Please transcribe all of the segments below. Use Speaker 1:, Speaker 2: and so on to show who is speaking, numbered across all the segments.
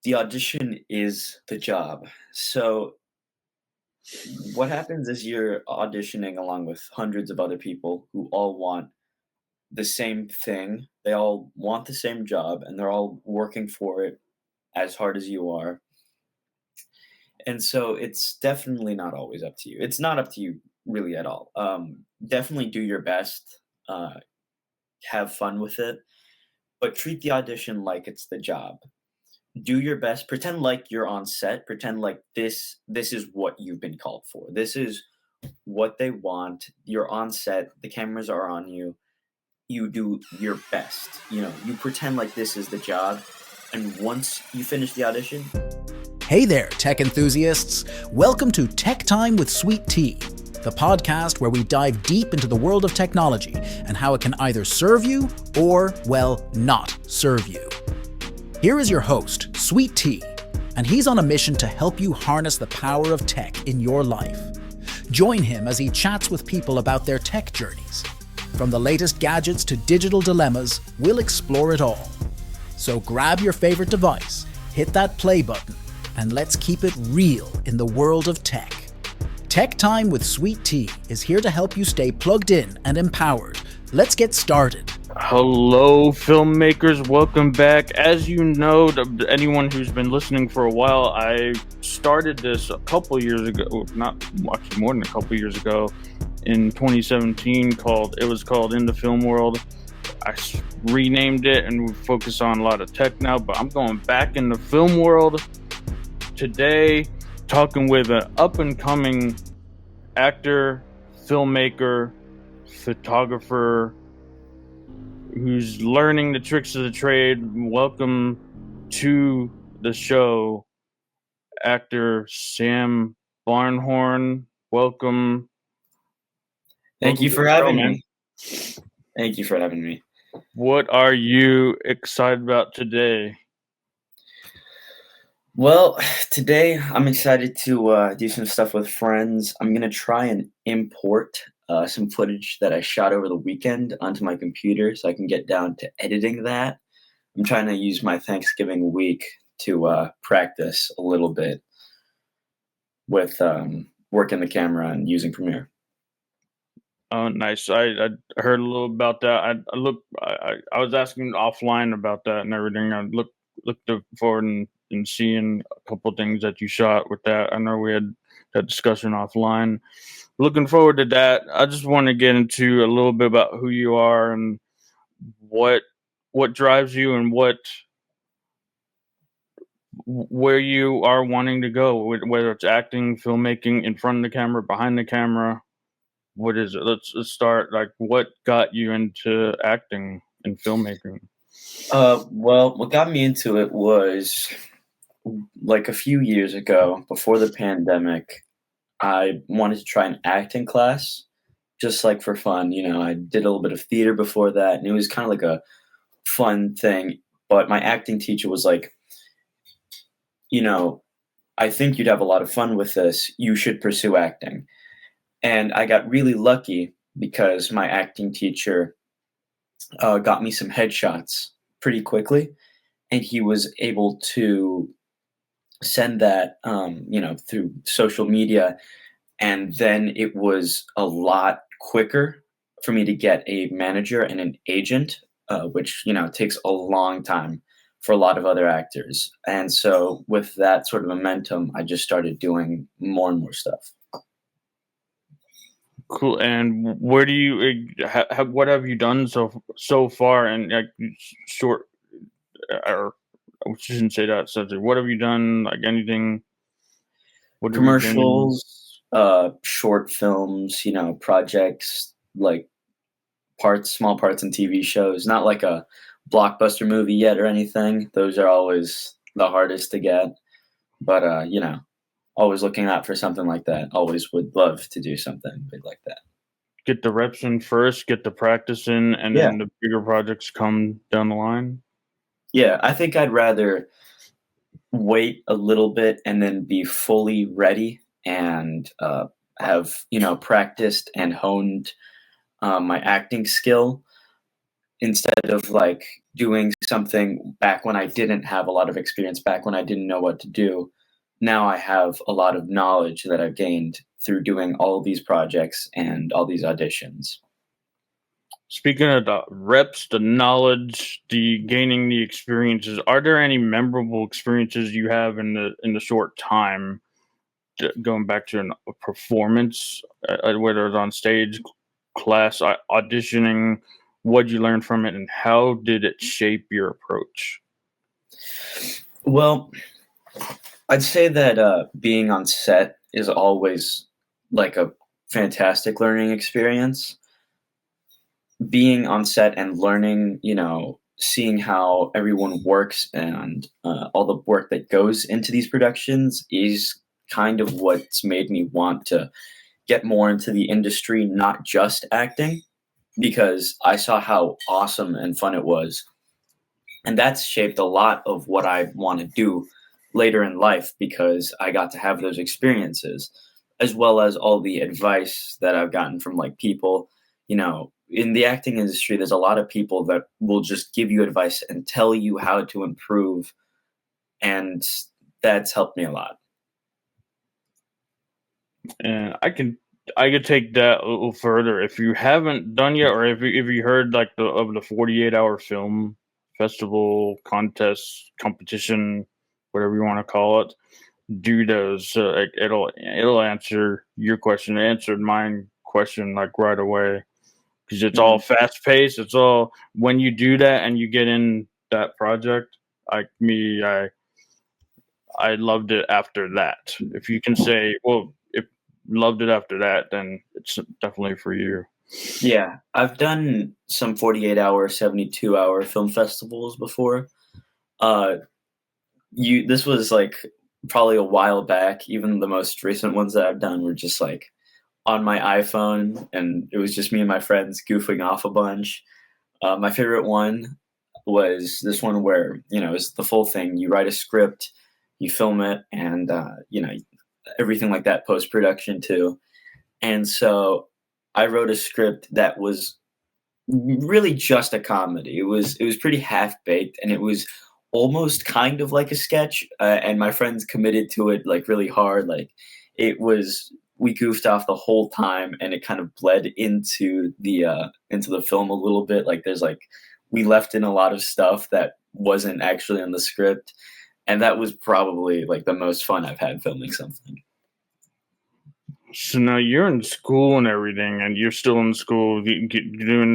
Speaker 1: the audition is the job. So what happens is you're auditioning along with hundreds of other people who all want the same thing. They all want the same job and they're all working for it as hard as you are. And so it's definitely not always up to you. It's not up to you really at all. Definitely do your best, uh, have fun with it, but treat the audition like it's the job. Do your best, pretend like you're on set, pretend like this is what you've been called for. This is what they want. You're on set, the cameras are on you. You do your best. You pretend like this is the job, and once you finish the audition.
Speaker 2: Hey there, tech enthusiasts. Welcome to Tech Time with Sweet Tea, the podcast where we dive deep into the world of technology and how it can either serve you or, well, not serve you. Here is your host, Sweet Tea, and he's on a mission to help you harness the power of tech in your life. Join him as he chats with people about their tech journeys. From the latest gadgets to digital dilemmas, we'll explore it all. So grab your favorite device, hit that play button, and let's keep it real in the world of tech. Tech Time with Sweet Tea is here to help you stay plugged in and empowered. Let's get started.
Speaker 3: Hello, filmmakers. Welcome back. As you know, anyone who's been listening for a while, I started this a couple years ago, not actually more than a couple years ago, in 2017. It was called In the Film World. I renamed it and we focus on a lot of tech now, but I'm going back in the film world today, talking with an up-and-coming actor, filmmaker, photographer who's learning the tricks of the trade. Welcome to the show, actor Sam Barnhoorn. Welcome.
Speaker 1: Thank you for having me. Thank you for having me.
Speaker 3: What are you excited about today?
Speaker 1: Well, today I'm excited to do some stuff with friends. I'm going to try and import some footage that I shot over the weekend onto my computer so I can get down to editing that. I'm trying to use my Thanksgiving week to practice a little bit with working the camera and using Premiere.
Speaker 3: Oh, nice. I heard a little about that. I was asking offline about that and everything. I looked forward and seeing a couple things that you shot with that. I know we had that discussion offline. Looking forward to that. I just want to get into a little bit about who you are and what drives you and where you are wanting to go, whether it's acting, filmmaking, in front of the camera, behind the camera. What is it? Let's start. Like, what got you into acting and filmmaking?
Speaker 1: Well, what got me into it was like a few years ago, before the pandemic. I wanted to try an acting class, just like for fun. I did a little bit of theater before that, and it was kind of like a fun thing. But my acting teacher was like, I think you'd have a lot of fun with this. You should pursue acting. And I got really lucky because my acting teacher got me some headshots pretty quickly, and he was able to send that, through social media. And then it was a lot quicker for me to get a manager and an agent, which, takes a long time for a lot of other actors. And so with that sort of momentum, I just started doing more and more stuff.
Speaker 3: Cool. And where do you what have you done so far? And like short, or I shouldn't say that. So what have you done? Like anything? What have you been-
Speaker 1: Commercials, short films, projects like small parts in TV shows. Not like a blockbuster movie yet or anything. Those are always the hardest to get. But always looking out for something like that. Always would love to do something big like that.
Speaker 3: Get the reps in first, get the practice in, and then the bigger projects come down the line?
Speaker 1: Yeah, I think I'd rather wait a little bit and then be fully ready and have, practiced and honed my acting skill instead of like doing something back when I didn't have a lot of experience, back when I didn't know what to do. Now I have a lot of knowledge that I've gained through doing all these projects and all these auditions.
Speaker 3: Speaking of the reps, the knowledge, the gaining the experiences, are there any memorable experiences you have in the short time going back to a performance, whether it's on stage, class, auditioning? What did you learn from it, and how did it shape your approach?
Speaker 1: Well, I'd say that being on set is always like a fantastic learning experience. Being on set and learning, seeing how everyone works and all the work that goes into these productions is kind of what's made me want to get more into the industry, not just acting, because I saw how awesome and fun it was. And that's shaped a lot of what I want to do later in life because I got to have those experiences, as well as all the advice that I've gotten from like people, in the acting industry, there's a lot of people that will just give you advice and tell you how to improve. And that's helped me a lot.
Speaker 3: And I could take that a little further. If you haven't done yet, or if you heard like the 48-hour film festival contest competition, whatever you want to call it, do those. It'll answer your question. It answered my question like right away because it's all
Speaker 1: Mhm.
Speaker 3: fast paced. It's all when you do that and you get in that project. Like me, I loved it after that. If you can say, well, if loved it after that, then it's definitely for you.
Speaker 1: Yeah, I've done some 48-hour, 72-hour film festivals before. Uh, this was like probably a while back. Even the most recent ones that I've done were just like on my iPhone, and it was just me and my friends goofing off a bunch. My favorite one was this one where it's the full thing. You write a script, you film it, and everything like that post production too. And so I wrote a script that was really just a comedy. It was pretty half baked, and it was almost kind of like a sketch. And my friends committed to it like really hard. Like it was, we goofed off the whole time, and it kind of bled into the film a little bit. Like there's like we left in a lot of stuff that wasn't actually in the script, and that was probably like the most fun I've had filming something.
Speaker 3: So now you're in school and everything, and you're still in school. You're doing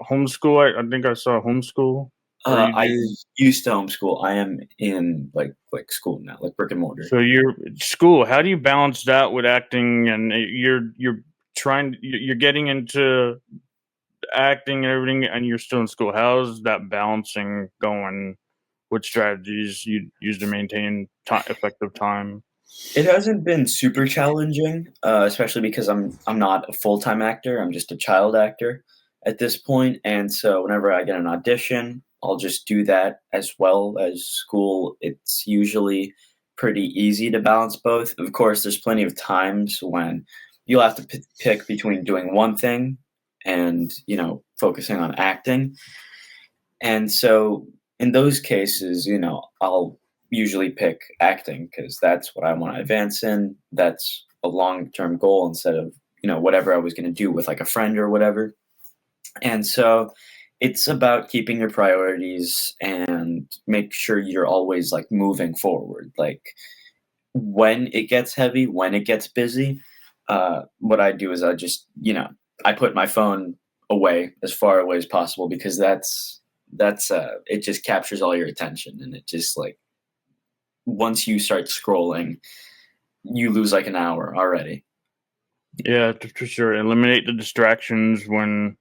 Speaker 3: homeschool. I think I saw homeschool. Or you
Speaker 1: I
Speaker 3: do.
Speaker 1: used to homeschool. I am in like school now, like brick and mortar.
Speaker 3: So you're school. How do you balance that with acting? And you're trying. You're getting into acting and everything, and you're still in school. How's that balancing going? What strategies you use to maintain effective time?
Speaker 1: It hasn't been super challenging, especially because I'm not a full-time actor. I'm just a child actor at this point, and so whenever I get an audition, I'll just do that as well as school. It's usually pretty easy to balance both. Of course, there's plenty of times when you'll have to pick between doing one thing and focusing on acting. And so in those cases, I'll usually pick acting because that's what I want to advance in. That's a long-term goal instead of, whatever I was going to do with like a friend or whatever. And so it's about keeping your priorities and make sure you're always like moving forward. Like when it gets heavy, when it gets busy, what I do is I just, I put my phone away as far away as possible because that's it just captures all your attention, and it just like once you start scrolling you lose like an hour already.
Speaker 3: Yeah, for sure. Eliminate the distractions when,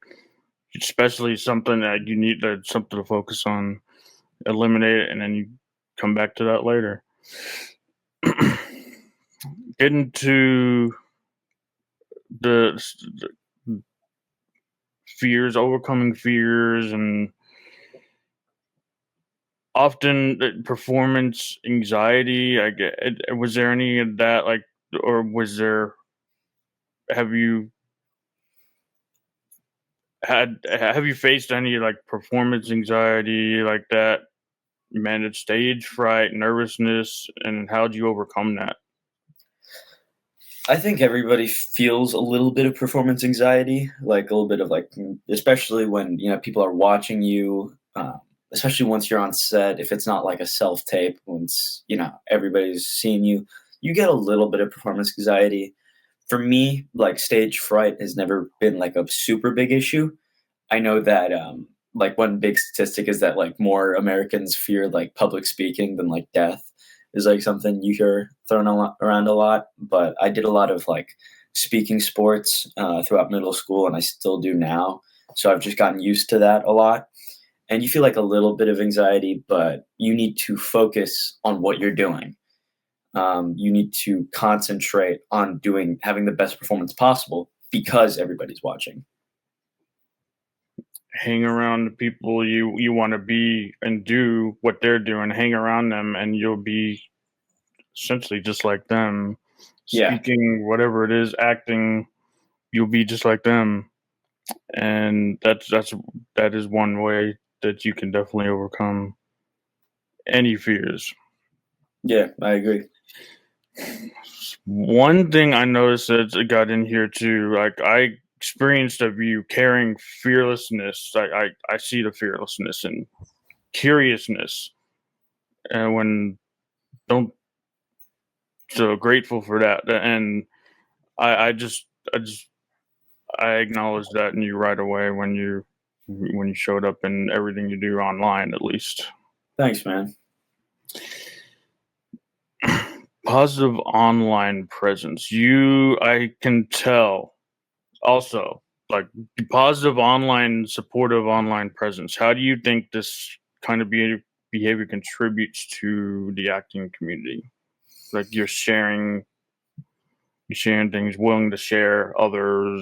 Speaker 3: especially something that you need something to focus on. Eliminate it, and then you come back to that later. Get into the fears, overcoming fears, and often performance anxiety. I get. Was there any of that, like, or was there? Have you have you faced any like performance anxiety like that, managed stage fright, nervousness, and how do you overcome that?
Speaker 1: I think everybody feels a little bit of performance anxiety, like a little bit of like, especially when people are watching you, especially once you're on set. If it's not like a self tape, once everybody's seeing you, you get a little bit of performance anxiety. For me, like stage fright has never been like a super big issue. I know that like one big statistic is that like more Americans fear like public speaking than like death is like something you hear thrown around a lot. But I did a lot of like speaking sports throughout middle school, and I still do now. So I've just gotten used to that a lot. And you feel like a little bit of anxiety, but you need to focus on what you're doing. You need to concentrate on having the best performance possible because everybody's watching.
Speaker 3: Hang around the people you want to be and do what they're doing. Hang around them, and you'll be essentially just like them.
Speaker 1: Yeah,
Speaker 3: Speaking, whatever it is, acting, you'll be just like them, and that is one way that you can definitely overcome any fears.
Speaker 1: yeah, I agree.
Speaker 3: One thing I noticed that got in here too, like I experienced of you carrying fearlessness. I see the fearlessness and curiousness, and when don't so grateful for that. And I, I just I just I acknowledged that in you right away when you showed up in everything you do online, at least.
Speaker 1: Thanks, man.
Speaker 3: Positive online presence. I can tell also like positive online, supportive online presence. How do you think this kind of behavior contributes to the acting community? Like you're sharing things, willing to share other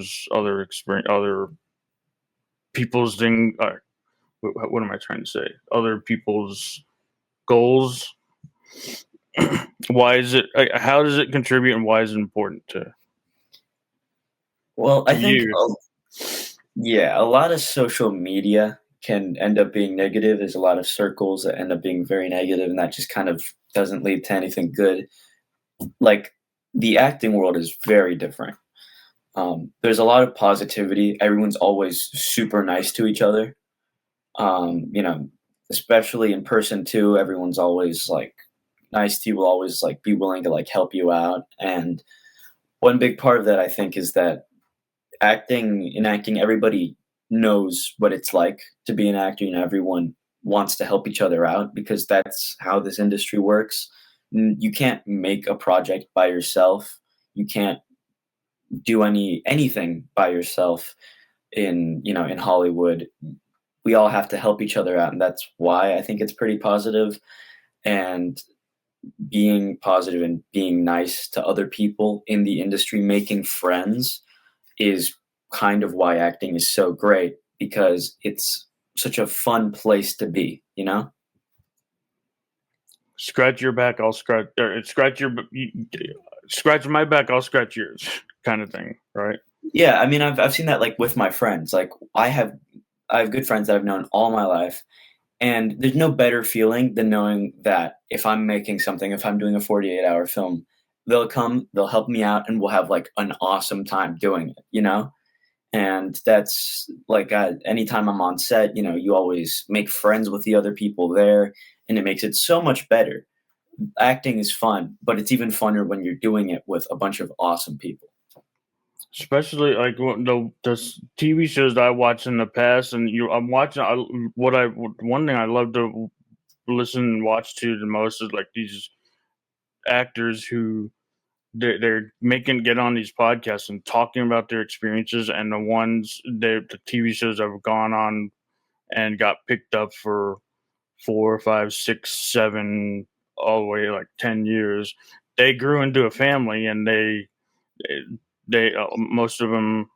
Speaker 3: experience, other people's thing. What am I trying to say? Other people's goals. Why is it? How does it contribute, and why is it important
Speaker 1: Well, I
Speaker 3: to
Speaker 1: think,
Speaker 3: you?
Speaker 1: yeah, a lot of social media can end up being negative. There's a lot of circles that end up being very negative, and that just kind of doesn't lead to anything good. Like, the acting world is very different. There's a lot of positivity. Everyone's always super nice to each other. You know, especially in person too. Everyone's always like nice to you. Will always like be willing to like help you out. And one big part of that, I think, is that acting, everybody knows what it's like to be an actor. Everyone wants to help each other out because that's how this industry works. You can't make a project by yourself. You can't do anything by yourself in Hollywood. We all have to help each other out, and that's why I think it's pretty positive. And being positive and being nice to other people in the industry, making friends is kind of why acting is so great because it's such a fun place to be?
Speaker 3: Scratch your back, I'll scratch. Or scratch my back, I'll scratch yours, kind of thing, right?
Speaker 1: Yeah, I mean, I've seen that like with my friends. Like I have good friends that I've known all my life, and there's no better feeling than knowing that if I'm making something, if I'm doing a 48-hour film, they'll come, they'll help me out, and we'll have like an awesome time doing it? And that's like anytime I'm on set, you always make friends with the other people there, and it makes it so much better. Acting is fun, but it's even funner when you're doing it with a bunch of awesome people.
Speaker 3: Especially like the TV shows that I watched in the past, and I'm watching. One thing I love to listen and watch to the most is like these actors who they're making get on these podcasts and talking about their experiences, and the TV shows that have gone on and got picked up for 4, 5, 6, 7, all the way like 10 years. They grew into a family, and they most of them,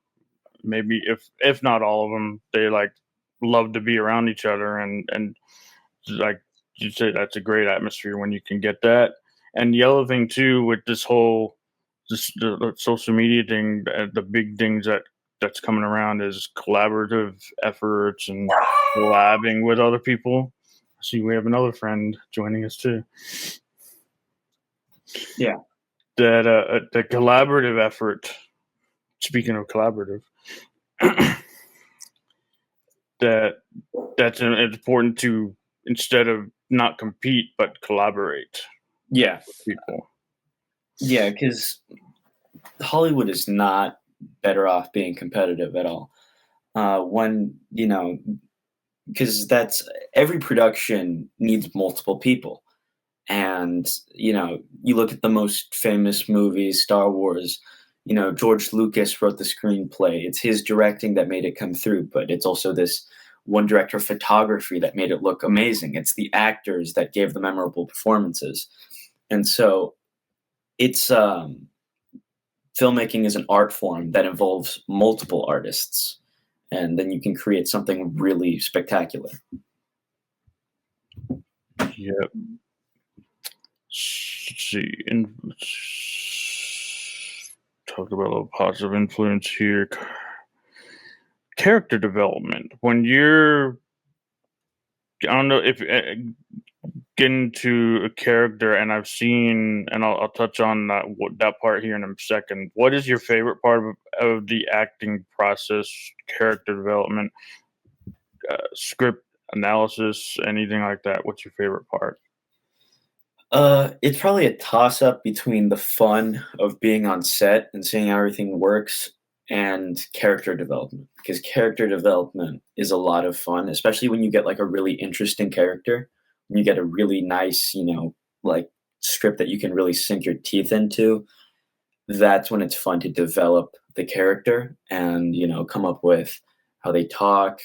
Speaker 3: maybe if not all of them, they like love to be around each other, and like you say, that's a great atmosphere when you can get that. And the other thing too with this whole the social media thing, the big things that that's coming around is collaborative efforts and collabing with other people. See, we have another friend joining us too.
Speaker 1: Yeah.
Speaker 3: That the collaborative effort. Speaking of collaborative, that that's important to, instead of not compete but collaborate
Speaker 1: Yeah.
Speaker 3: with people.
Speaker 1: Yeah, because Hollywood is not better off being competitive at all. When, because that's every production needs multiple people. And, you look at the most famous movies, Star Wars, George Lucas wrote the screenplay. It's his directing that made it come through, but it's also this one director of photography that made it look amazing. It's the actors that gave the memorable performances. And so it's filmmaking is an art form that involves multiple artists, and then you can create something really spectacular.
Speaker 3: Yep. Let's see. Talk about a little positive influence here. Character development. When you're, I don't know if get into a character, and I've seen, and I'll touch on that part here in a second. What is your favorite part of the acting process, character development, script analysis, anything like that? What's your favorite part?
Speaker 1: It's probably a toss up between the fun of being on set and seeing how everything works and character development. Because character development is a lot of fun, especially when you get like a really interesting character, when you get a really nice, like script that you can really sink your teeth into. That's when it's fun to develop the character and, come up with how they talk,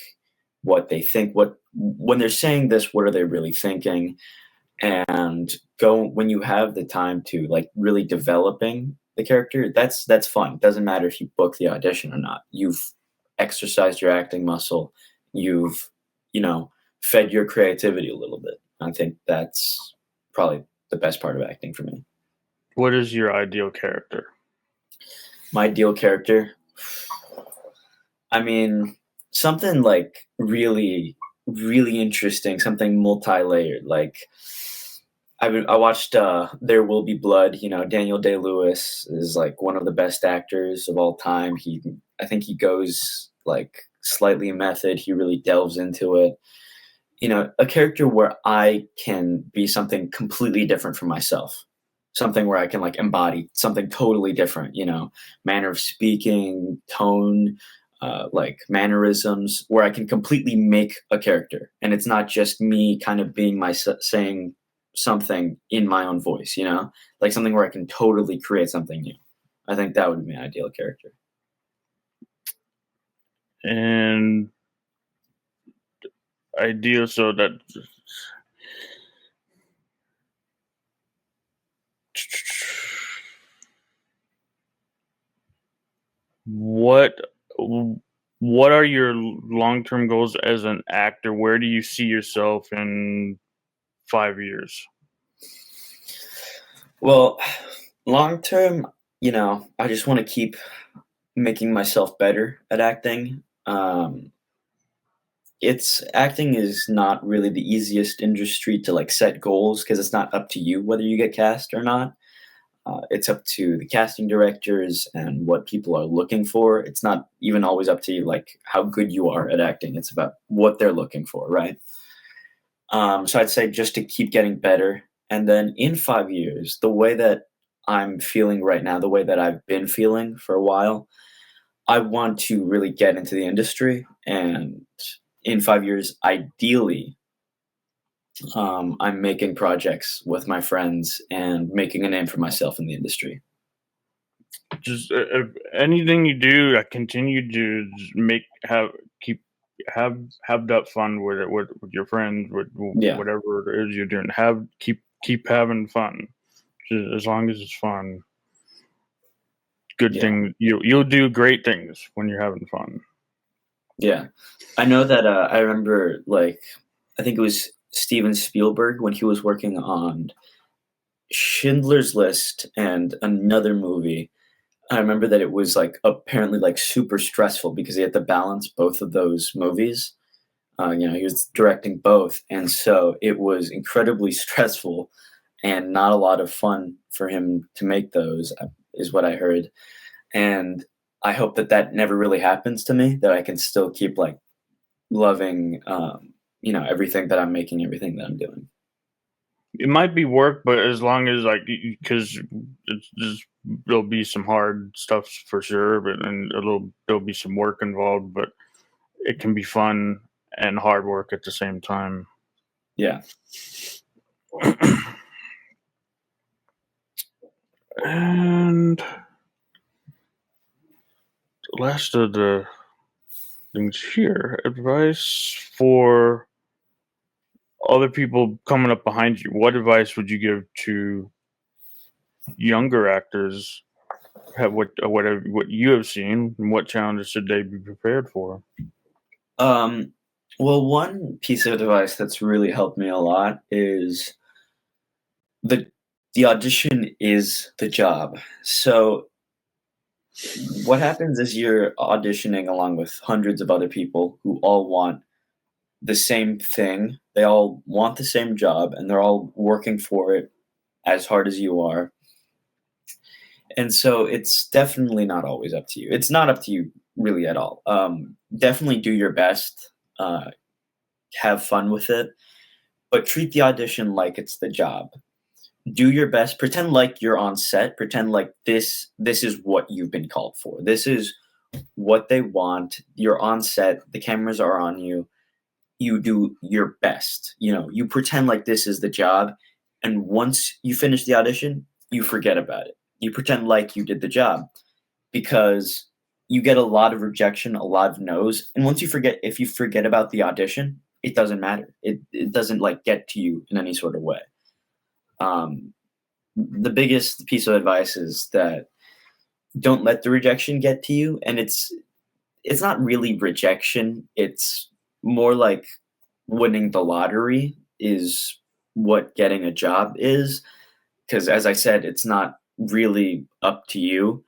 Speaker 1: what they think, what when they're saying this, what are they really thinking? And go when you have the time to like really developing the character, that's fun. It doesn't matter if you book the audition or not. You've exercised your acting muscle. You've, you know, fed your creativity a little bit. I think that's probably the best part of acting for me.
Speaker 3: What is your ideal character?
Speaker 1: My ideal character, I mean, something like really, really interesting, something multi-layered. Like I watched There Will Be Blood. Daniel Day-Lewis is like one of the best actors of all time. I think he goes like slightly method. He really delves into it. A character where I can be something completely different from myself. Something where I can like embody something totally different, manner of speaking, tone, like mannerisms, where I can completely make a character. And it's not just me kind of being saying something in my own voice, like something where I can totally create something new. I think that would be my ideal character.
Speaker 3: And ideal, so that what are your long-term goals as an actor? Where do you see yourself in 5 years?
Speaker 1: Well, long term, I just want to keep making myself better at acting. It's acting is not really the easiest industry to like set goals because it's not up to you whether you get cast or not. It's up to the casting directors and what people are looking for. It's not even always up to you, like how good you are at acting. It's about what they're looking for, right? So I'd say just to keep getting better. And then in 5 years, the way that I'm feeling right now, the way that I've been feeling for a while, I want to really get into the industry. And in 5 years, ideally, I'm making projects with my friends and making a name for myself in the industry.
Speaker 3: Just anything you do, continue to have that fun with it, with your friends, with
Speaker 1: Yeah,
Speaker 3: whatever it is you're doing. Keep having fun, just as long as it's fun. Good
Speaker 1: yeah,
Speaker 3: thing, you'll do great things when you're having fun.
Speaker 1: yeah. I know that I remember, like, I think it was Steven Spielberg when he was working on Schindler's List and another movie. I remember that it was, like, apparently, like, super stressful because he had to balance both of those movies. He was directing both, and so it was incredibly stressful and not a lot of fun for him to make those, is what I heard. And I hope that that never really happens to me, that I can still keep, like, loving, everything that I'm making, everything that I'm doing.
Speaker 3: It might be work, but as long as like because there'll be some hard stuff for sure, but and there'll be some work involved, but it can be fun and hard work at the same time.
Speaker 1: Yeah.
Speaker 3: And the last of the things here, advice for other people coming up behind you. What advice would you give to younger actors? Have what you have seen, and what challenges should they be prepared for?
Speaker 1: Um, well, one piece of advice that's really helped me a lot is the the audition is the job. So what happens is you're auditioning along with hundreds of other people who all want the same thing. They all want the same job and they're all working for it as hard as you are. And so it's definitely not always up to you. It's not up to you really at all. Definitely do your best, have fun with it, but treat the audition like it's the job. Do your best, pretend like you're on set, pretend like this is what you've been called for. This is what they want. You're on set, the cameras are on you. You do your best. You pretend like this is the job, and once you finish the audition, you forget about it. You pretend like you did the job because you get a lot of rejection, a lot of no's, and once if you forget about the audition, it doesn't matter. It doesn't like get to you in any sort of way. Um, the biggest piece of advice is that don't let the rejection get to you, and it's not really rejection. It's more like winning the lottery is what getting a job is. Because as I said, it's not really up to you.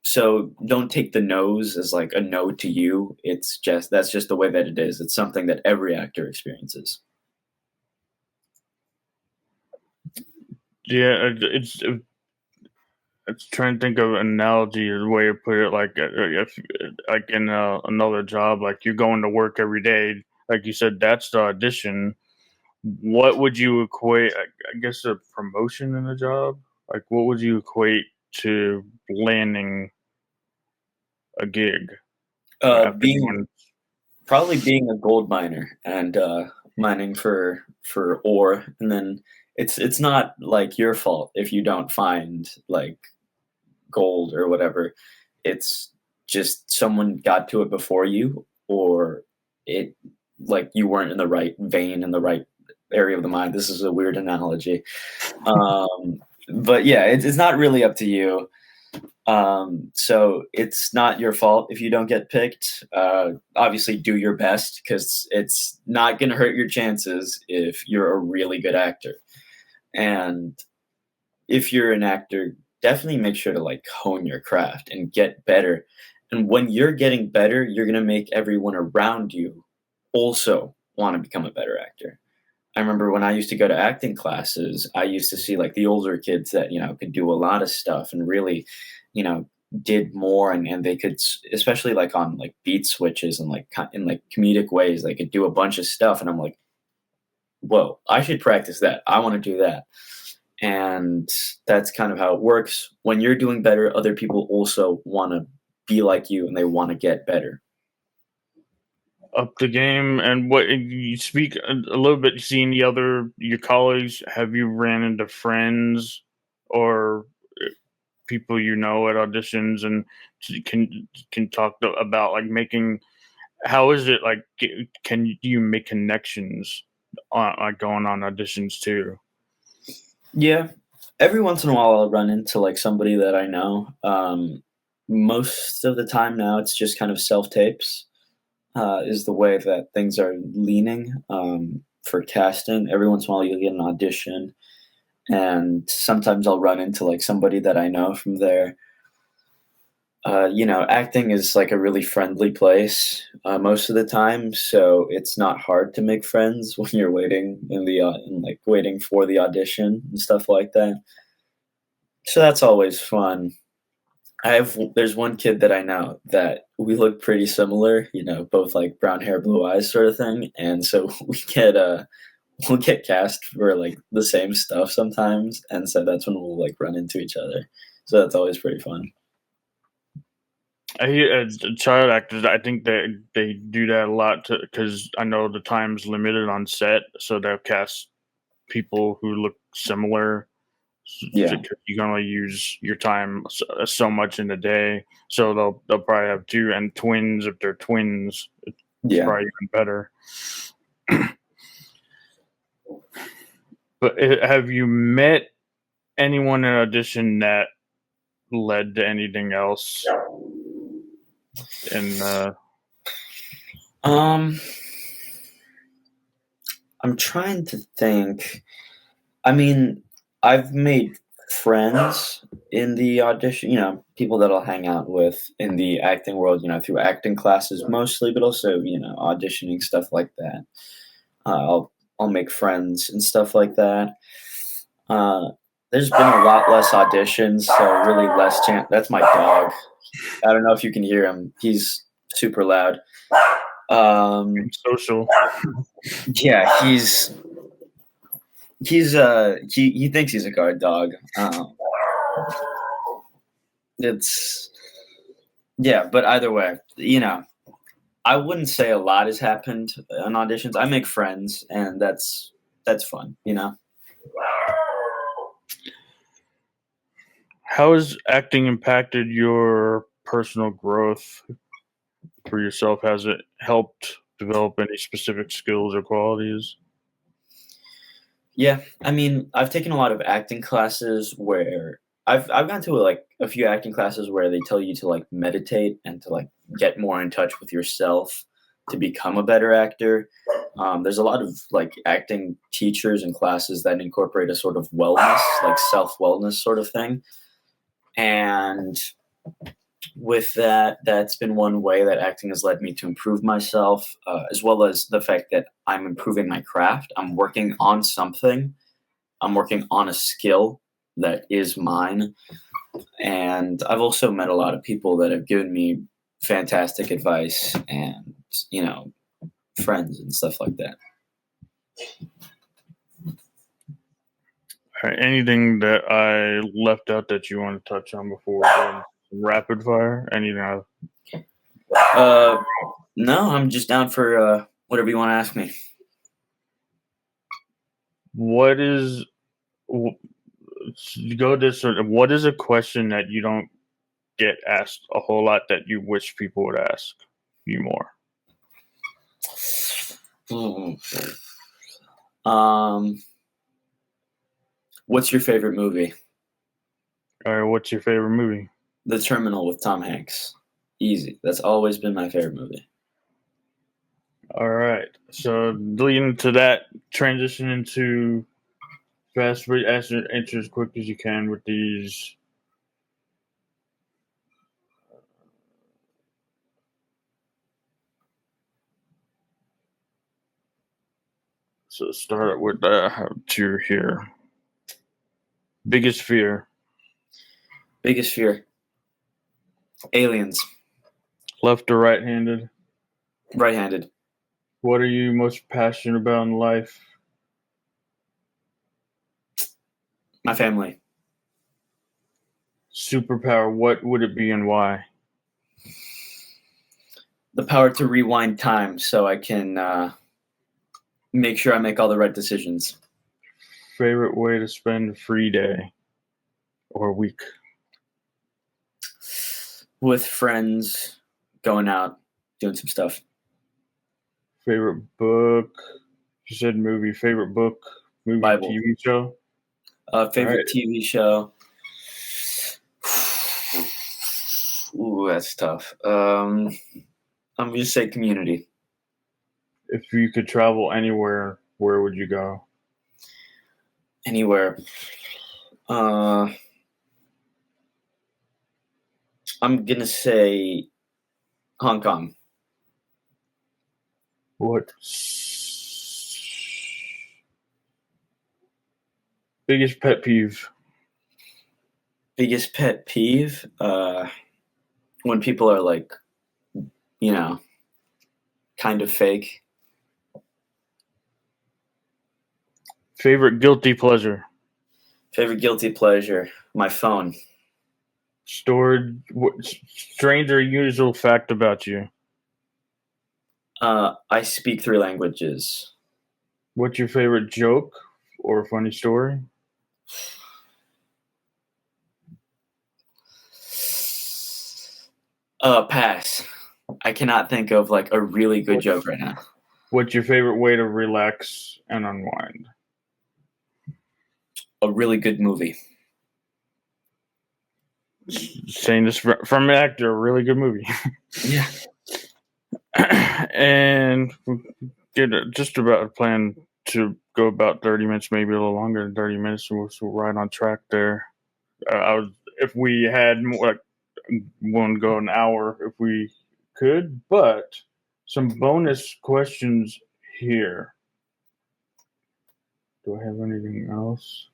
Speaker 1: So don't take the no's as like a no to you. That's just the way that it is. It's something that every actor experiences.
Speaker 3: Yeah, it's trying to think of an analogy or the way to put it. Like if like in another job, like you're going to work every day, like you said, that's the audition. What would you equate? I guess a promotion in a job. Like what would you equate to landing a gig after
Speaker 1: Being
Speaker 3: going?
Speaker 1: Probably being a gold miner and mining for ore, and then it's not like your fault if you don't find like gold or whatever. It's just someone got to it before you, or it like you weren't in the right vein in the right area of the mine. This is a weird analogy, but yeah, it's not really up to you. So it's not your fault if you don't get picked. Obviously, do your best because it's not going to hurt your chances if you're a really good actor. And if you're an actor, definitely make sure to like hone your craft and get better. And when you're getting better, you're going to make everyone around you also want to become a better actor. I remember when I used to go to acting classes, I used to see like the older kids that, could do a lot of stuff and really, you know, did more and they could, especially like on like beat switches and like in like comedic ways, they could do a bunch of stuff. And I'm like, whoa, I should practice that. I want to do that. And that's kind of how it works. When you're doing better, other people also want to be like you and they want to get better.
Speaker 3: Up the game and what you speak a little bit seeing your colleagues, have you ran into friends or people at auditions and can talk about like making how is it like do you make connections on like going on auditions too?
Speaker 1: Yeah. Every once in a while I'll run into like somebody that I know. Most of the time now it's just kind of self tapes. Is the way that things are leaning for casting. Every once in a while, you'll get an audition, and sometimes I'll run into like somebody that I know from there. Acting is like a really friendly place most of the time, so it's not hard to make friends when you're waiting in waiting for the audition and stuff like that. So that's always fun. There's one kid that I know that we look pretty similar, both like brown hair, blue eyes sort of thing, and so we'll get cast for like the same stuff sometimes, and so that's when we'll like run into each other. So that's always pretty fun.
Speaker 3: I hear as child actors, I think they do that a lot because I know the time's limited on set, so they'll cast people who look similar.
Speaker 1: Yeah,
Speaker 3: Because you can only use your time so much in a day, so they'll probably have two and twins if they're twins. It's
Speaker 1: yeah.
Speaker 3: probably even better. But have you met anyone in audition that led to anything else? And
Speaker 1: Um, I'm trying to think. I mean, I've made friends in the audition, people that I'll hang out with in the acting world, through acting classes mostly, but also, auditioning stuff like that. I'll make friends and stuff like that. Uh, there's been a lot less auditions, so really less chance. That's my dog. I don't know if you can hear him. He's super loud.
Speaker 3: social.
Speaker 1: Yeah, he thinks he's a guard dog. It's Yeah, but either way, I wouldn't say a lot has happened on auditions. I make friends, and that's fun.
Speaker 3: How has acting impacted your personal growth for yourself? Has it helped develop any specific skills or qualities?
Speaker 1: Yeah, I mean, I've taken a lot of acting classes where I've gone to like a few acting classes where they tell you to like meditate and to like get more in touch with yourself to become a better actor. There's a lot of like acting teachers and classes that incorporate a sort of wellness, like self wellness sort of thing. And with that, that's been one way that acting has led me to improve myself, as well as the fact that I'm improving my craft. I'm working on something. I'm working on a skill that is mine. And I've also met a lot of people that have given me fantastic advice and, friends and stuff like that.
Speaker 3: All right, anything that I left out that you want to touch on before we go into rapid fire? Anything?
Speaker 1: No, I'm just down for whatever you want to ask me.
Speaker 3: What is go this? What is a question that you don't get asked a whole lot that you wish people would ask you more?
Speaker 1: What's your favorite movie?
Speaker 3: All right, what's your favorite movie?
Speaker 1: The Terminal with Tom Hanks. Easy. That's always been my favorite movie.
Speaker 3: All right, so leading to that, transition into fast answer as quick as you can with these. So start with two here. Biggest fear.
Speaker 1: Biggest fear. Aliens.
Speaker 3: Left or right-handed?
Speaker 1: Right-handed.
Speaker 3: What are you most passionate about in life?
Speaker 1: My family.
Speaker 3: Superpower, what would it be and why?
Speaker 1: The power to rewind time so I can make sure I make all the right decisions.
Speaker 3: Favorite way to spend a free day or week?
Speaker 1: With friends, going out, doing some stuff.
Speaker 3: Favorite book? You said movie. Favorite book, movie,
Speaker 1: Bible.
Speaker 3: TV show?
Speaker 1: Favorite TV show? Ooh, that's tough. I'm going to say Community.
Speaker 3: If you could travel anywhere, where would you go?
Speaker 1: Anywhere. I'm gonna say Hong Kong.
Speaker 3: What biggest pet peeve?
Speaker 1: Biggest pet peeve? When people are like, you know, kind of fake.
Speaker 3: Favorite guilty pleasure?
Speaker 1: Favorite guilty pleasure? My phone.
Speaker 3: Stored strange or usual fact about you?
Speaker 1: I speak 3 languages.
Speaker 3: What's your favorite joke or funny story?
Speaker 1: Pass. I cannot think of like a really good
Speaker 3: What,
Speaker 1: joke right now.
Speaker 3: what's your favorite way to relax and unwind?
Speaker 1: A really good movie.
Speaker 3: Saying this from an actor, a really good movie.
Speaker 1: Yeah.
Speaker 3: And we get just about a plan to go about 30 minutes, maybe a little longer than 30 minutes. So we're right on track there. If we had more, like, one go an hour if we could, but some bonus questions here. Do I have anything else?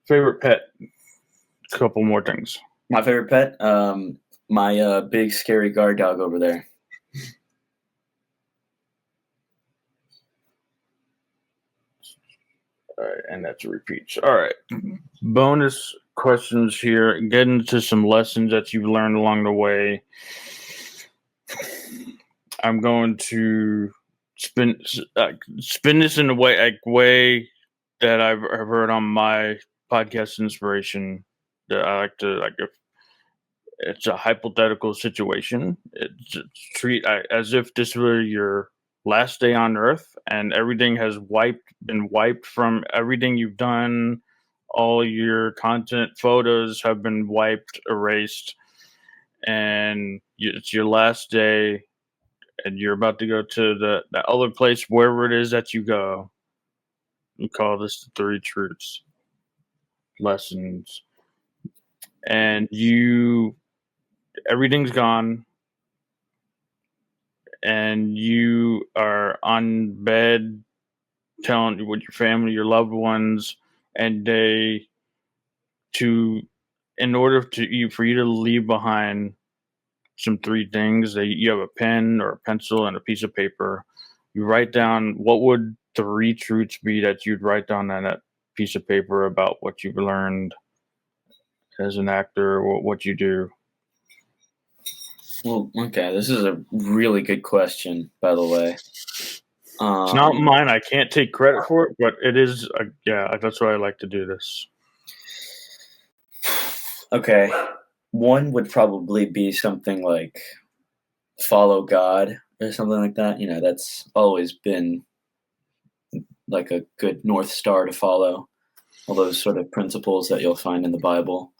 Speaker 3: Favorite pet? A couple more things.
Speaker 1: My favorite pet? My big scary guard dog over there.
Speaker 3: All right, and that's a repeat. All right. Bonus questions here. Get into some lessons that you've learned along the way. I'm going to spin this in a way that I've heard on my podcast inspiration. That I like to if it's a hypothetical situation. It's treat as if this were your last day on Earth, and everything has been wiped from everything you've done. All your content, photos have been wiped, erased, and it's your last day, and you're about to go to the other place, wherever it is that you go. We call this the 3 truths lessons, and everything's gone, and you are on bed telling with your family, your loved ones, and in order for you to leave behind some 3 things, you have a pen or a pencil and a piece of paper. You write down, what would 3 truths be that you'd write down on that piece of paper about what you've learned as an actor, or what you do?
Speaker 1: Well, okay, this is a really good question, by the way.
Speaker 3: It's not
Speaker 1: Um,
Speaker 3: mine. I can't take credit for it, but it is. Yeah, that's why I like to do this.
Speaker 1: okay, one would probably be something like follow God or something like that. You know, that's always been like a good North Star to follow. All those sort of principles that you'll find in the Bible.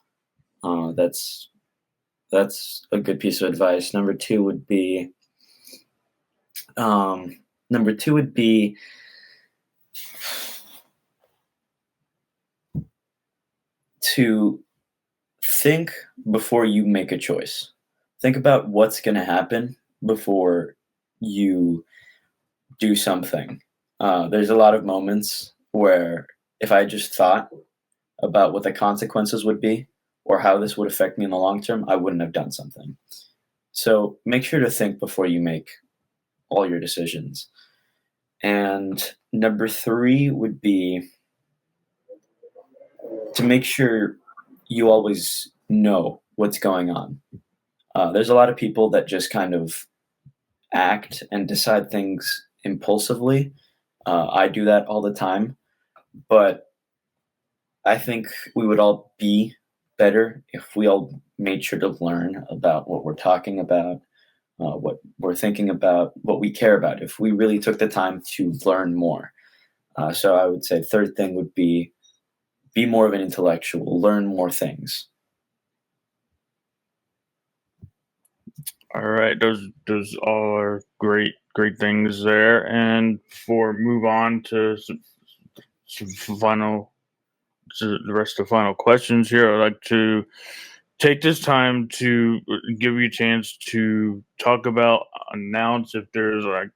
Speaker 1: That's a good piece of advice. Number two would be um, number two would be to think before you make a choice. Think about what's going to happen before you do something. There's a lot of moments where if I just thought about what the consequences would be or how this would affect me in the long term, I wouldn't have done something. So make sure to think before you make all your decisions. And number three would be to make sure you always know what's going on. There's a lot of people that just kind of act and decide things impulsively. I do that all the time, but I think we would all be better if we all made sure to learn about what we're talking about, what we're thinking about, what we care about, if we really took the time to learn more. So I would say third thing would be more of an intellectual, learn more things.
Speaker 3: All right, those all are great things there. And before move on to some final to the rest of the final questions here, I'd like to take this time to give you a chance to talk about, announce if there's like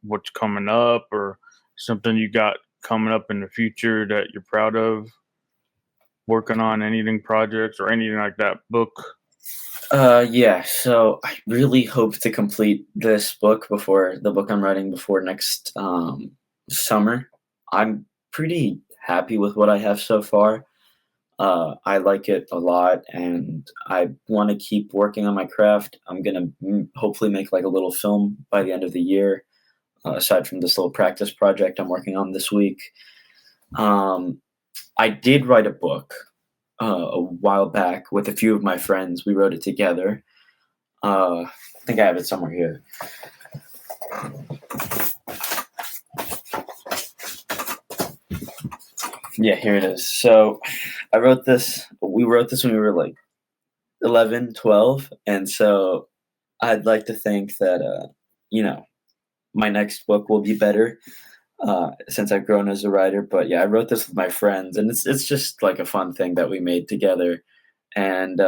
Speaker 3: what's coming up or something you got coming up in the future that you're proud of, working on anything projects or anything like that, book.
Speaker 1: Yeah, so I really hope to complete this book before the book I'm writing before next summer. I'm pretty happy with what I have so far. I like it a lot, and I want to keep working on my craft. I'm gonna hopefully make like a little film by the end of the year. Aside from this little practice project I'm working on this week, um, I did write a book a while back with a few of my friends. We wrote it together. I think I have it somewhere here. Yeah, here it is. So I wrote this. We wrote this when we were like 11, 12. And so I'd like to think that, my next book will be better since I've grown as a writer. But yeah, I wrote this with my friends, and it's just like a fun thing that we made together. And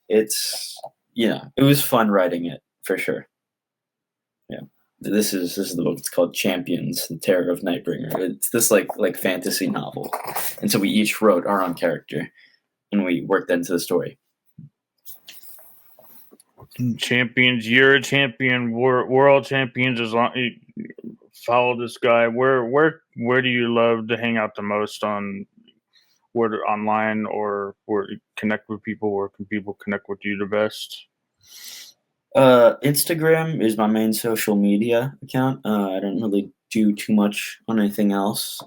Speaker 1: it's, it was fun writing it for sure. Yeah. This is the book. It's called Champions: The Terror of Nightbringer. It's this like fantasy novel, and so we each wrote our own character, and we worked into the story.
Speaker 3: Champions, you're a champion. We're all champions. As long you follow this guy, where do you love to hang out the most on? Where online or where you connect with people? Where can people connect with you the best?
Speaker 1: Instagram is my main social media account. I don't really do too much on anything else.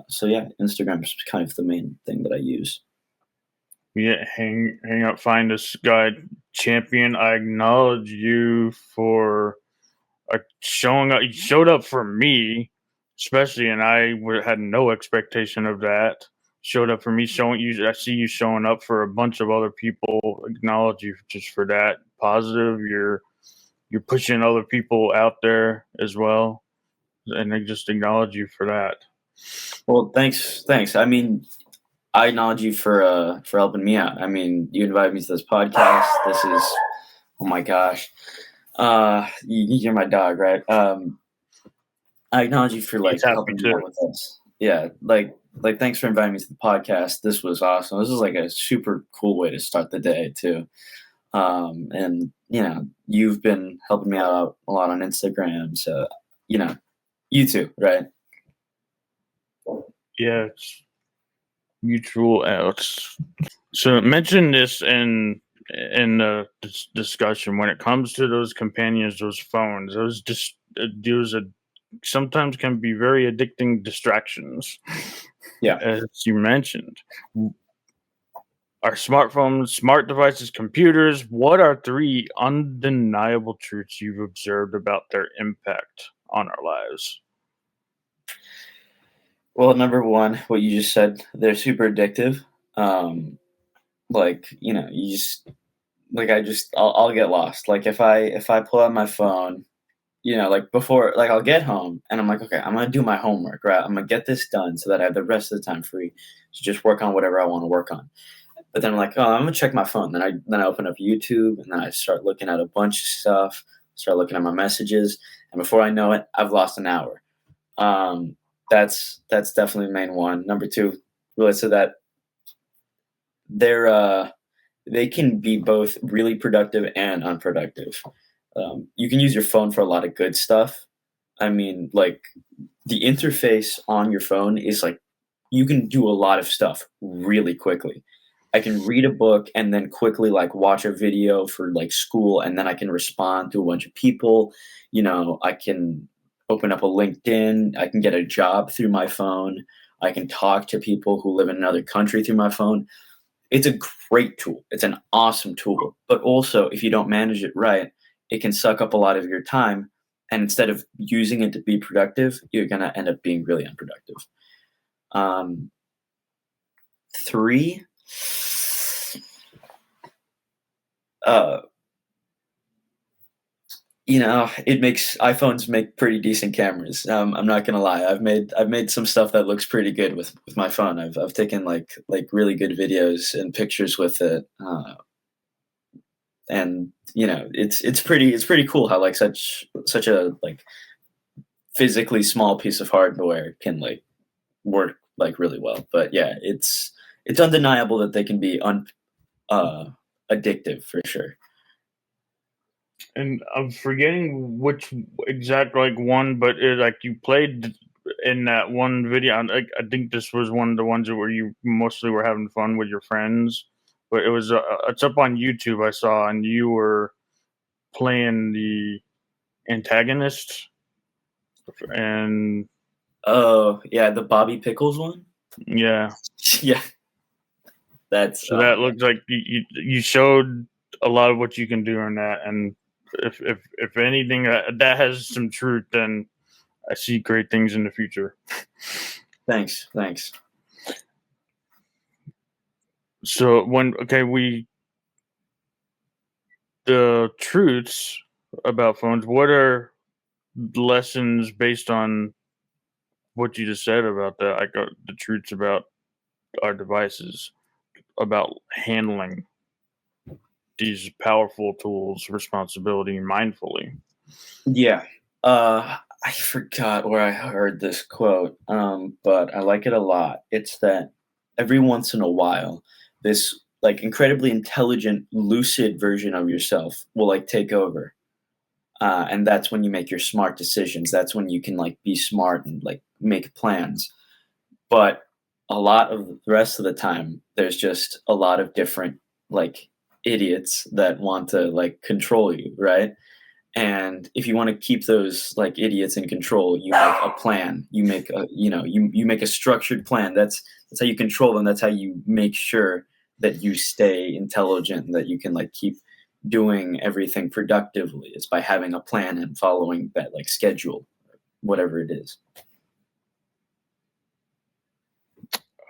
Speaker 1: So yeah, Instagram is kind of the main thing that I use.
Speaker 3: Yeah, hang out, find this guy, champion. I acknowledge you for showing up. You showed up for me, especially, and had no expectation of that. Showed up for me, showing you. I see you showing up for a bunch of other people. Acknowledge you just for that. Positive. You're pushing other people out there as well, and I just acknowledge you for that.
Speaker 1: Well, thanks. I mean, I acknowledge you for helping me out. I mean, you invited me to this podcast. This is, oh my gosh, you're my dog, right? I acknowledge you for like
Speaker 3: He's happy
Speaker 1: helping me
Speaker 3: too.
Speaker 1: out with this. Yeah, like thanks for inviting me to the podcast. This was awesome. This is like a super cool way to start the day too. And you've been helping me out a lot on Instagram. So you too, right?
Speaker 3: Yeah, it's mutual outs. So mention this in the discussion when it comes to those companions, those phones, those sometimes can be very addicting distractions.
Speaker 1: Yeah,
Speaker 3: as you mentioned, our smartphones, smart devices, computers. What are 3 undeniable truths you've observed about their impact on our lives?
Speaker 1: well, number one, what you just said, they're super addictive. You just I'll get lost. Like if I pull out my phone, like before, like I'll get home and I'm like, okay, I'm gonna do my homework, right? I'm gonna get this done so that I have the rest of the time free to just work on whatever I want to work on. But then I'm like, oh, I'm gonna check my phone. Then I open up YouTube and then I start looking at a bunch of stuff. Start looking at my messages, and before I know it, I've lost an hour. That's definitely the main one. Number two relates to that. They can be both really productive and unproductive. You can use your phone for a lot of good stuff. I mean, like the interface on your phone is like you can do a lot of stuff really quickly. I can read a book and then quickly like watch a video for like school, and then I can respond to a bunch of people. I can open up a LinkedIn. I can get a job through my phone. I can talk to people who live in another country through my phone. It's a great tool. It's an awesome tool. But also, if you don't manage it right, it can suck up a lot of your time. And instead of using it to be productive, you're going to end up being really unproductive. 3, iPhones make pretty decent cameras. I'm not gonna lie. I've made some stuff that looks pretty good with my phone. I've taken like really good videos and pictures with it. and it's pretty cool how like such a like physically small piece of hardware can like work like really well. But yeah, it's undeniable that they can be uh addictive for sure.
Speaker 3: And I'm forgetting which exact like one, but like you played in that one video. I think this was one of the ones where you mostly were having fun with your friends. But it was it's up on YouTube. I saw, and you were playing the antagonist, and
Speaker 1: Oh yeah, the Bobby Pickles one.
Speaker 3: yeah.
Speaker 1: Yeah, that's
Speaker 3: So that looks like you showed a lot of what you can do in that, and if anything that has some truth, then I see great things in the future.
Speaker 1: thanks.
Speaker 3: So the truths about phones, what are lessons based on what you just said about that? I got the truths about our devices, about handling these powerful tools, responsibility, and mindfully.
Speaker 1: Yeah. I forgot where I heard this quote, but I like it a lot. It's that every once in a while, this like incredibly intelligent, lucid version of yourself will like take over. And that's when you make your smart decisions. That's when you can like be smart and like make plans. But a lot of the rest of the time, there's just a lot of different like idiots that want to like control you, right? And if you want to keep those like idiots in control, you make a plan. You make a you make a structured plan. That's how you control them. That's how you make sure that you stay intelligent and that you can like keep doing everything productively is by having a plan and following that like schedule, whatever it is.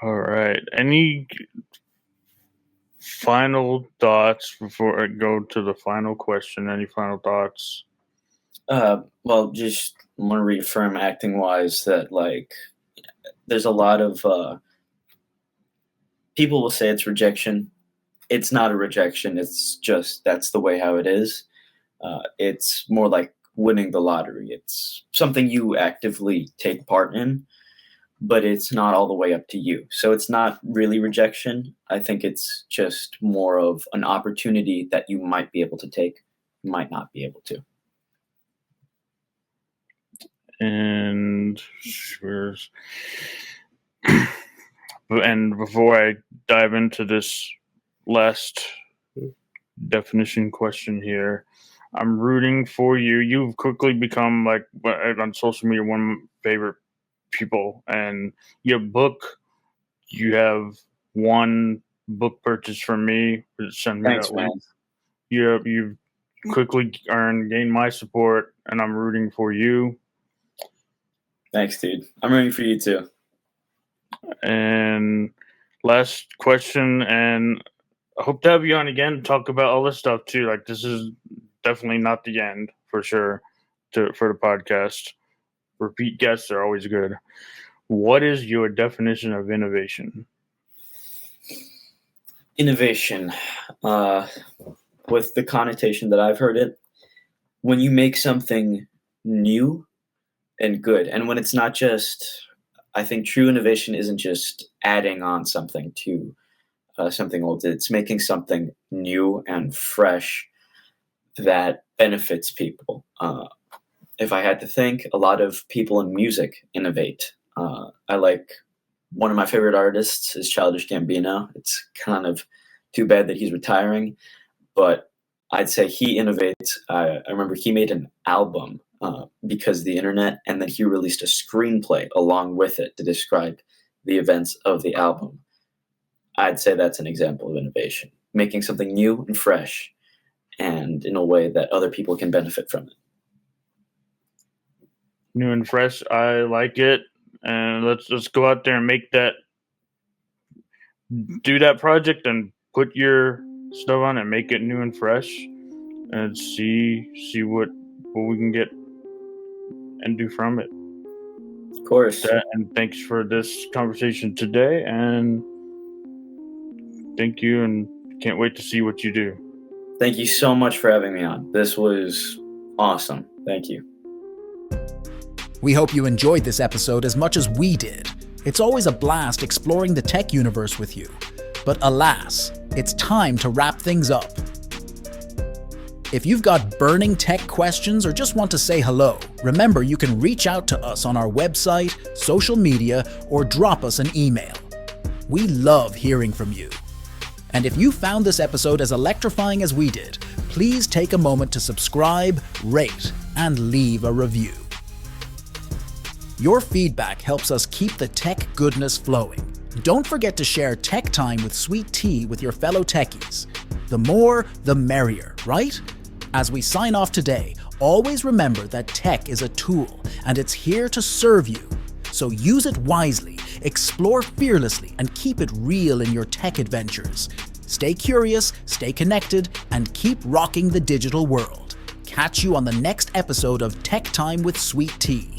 Speaker 3: All right. Any final thoughts before I go to the final question? Any final thoughts?
Speaker 1: Well, just want to reaffirm acting wise that like there's a lot of people will say it's rejection. It's not a rejection. It's just that's the way how it is. It's more like winning the lottery. It's something you actively take part in, but it's not all the way up to you. So it's not really rejection. I think it's just more of an opportunity that you might be able to take, might not be able to.
Speaker 3: And and before I dive into this last definition question here, I'm rooting for you. You've quickly become like on social media one of my favorite people, and your book. You have one book purchase from me. Send me
Speaker 1: Thanks,
Speaker 3: that
Speaker 1: man.
Speaker 3: link. You've quickly gained my support, and I'm rooting for you.
Speaker 1: Thanks, dude. I'm rooting for you too.
Speaker 3: And last question, and I hope to have you on again to talk about all this stuff too. Like this is definitely not the end for sure for the podcast. Repeat guests are always good. What is your definition of innovation?
Speaker 1: Innovation, uh, with the connotation that I've heard it, when you make something new and good, and when it's not just, I think true innovation isn't just adding on something to something old. It's making something new and fresh that benefits people. If I had to think, a lot of people in music innovate. I like one of my favorite artists is Childish Gambino. It's kind of too bad that he's retiring, but I'd say he innovates. I remember he made an album because of the internet, and then he released a screenplay along with it to describe the events of the album. I'd say that's an example of innovation, making something new and fresh, and in a way that other people can benefit from it.
Speaker 3: New and fresh. I like it. And let's go out there and make that do that project and put your stuff on and make it new and fresh and see what we can get and do from it.
Speaker 1: Of course.
Speaker 3: And thanks for this conversation today, and thank you, and can't wait to see what you do.
Speaker 1: Thank you so much for having me on. This was awesome. Thank you.
Speaker 2: We hope you enjoyed this episode as much as we did. It's always a blast exploring the tech universe with you. But alas, it's time to wrap things up. If you've got burning tech questions or just want to say hello, remember you can reach out to us on our website, social media, or drop us an email. We love hearing from you. And if you found this episode as electrifying as we did, please take a moment to subscribe, rate, and leave a review. Your feedback helps us keep the tech goodness flowing. Don't forget to share Tech Time with Sweet Tea with your fellow techies. The more, the merrier, right? As we sign off today, always remember that tech is a tool and it's here to serve you. So use it wisely, explore fearlessly, and keep it real in your tech adventures. Stay curious, stay connected, and keep rocking the digital world. Catch you on the next episode of Tech Time with Sweet Tea.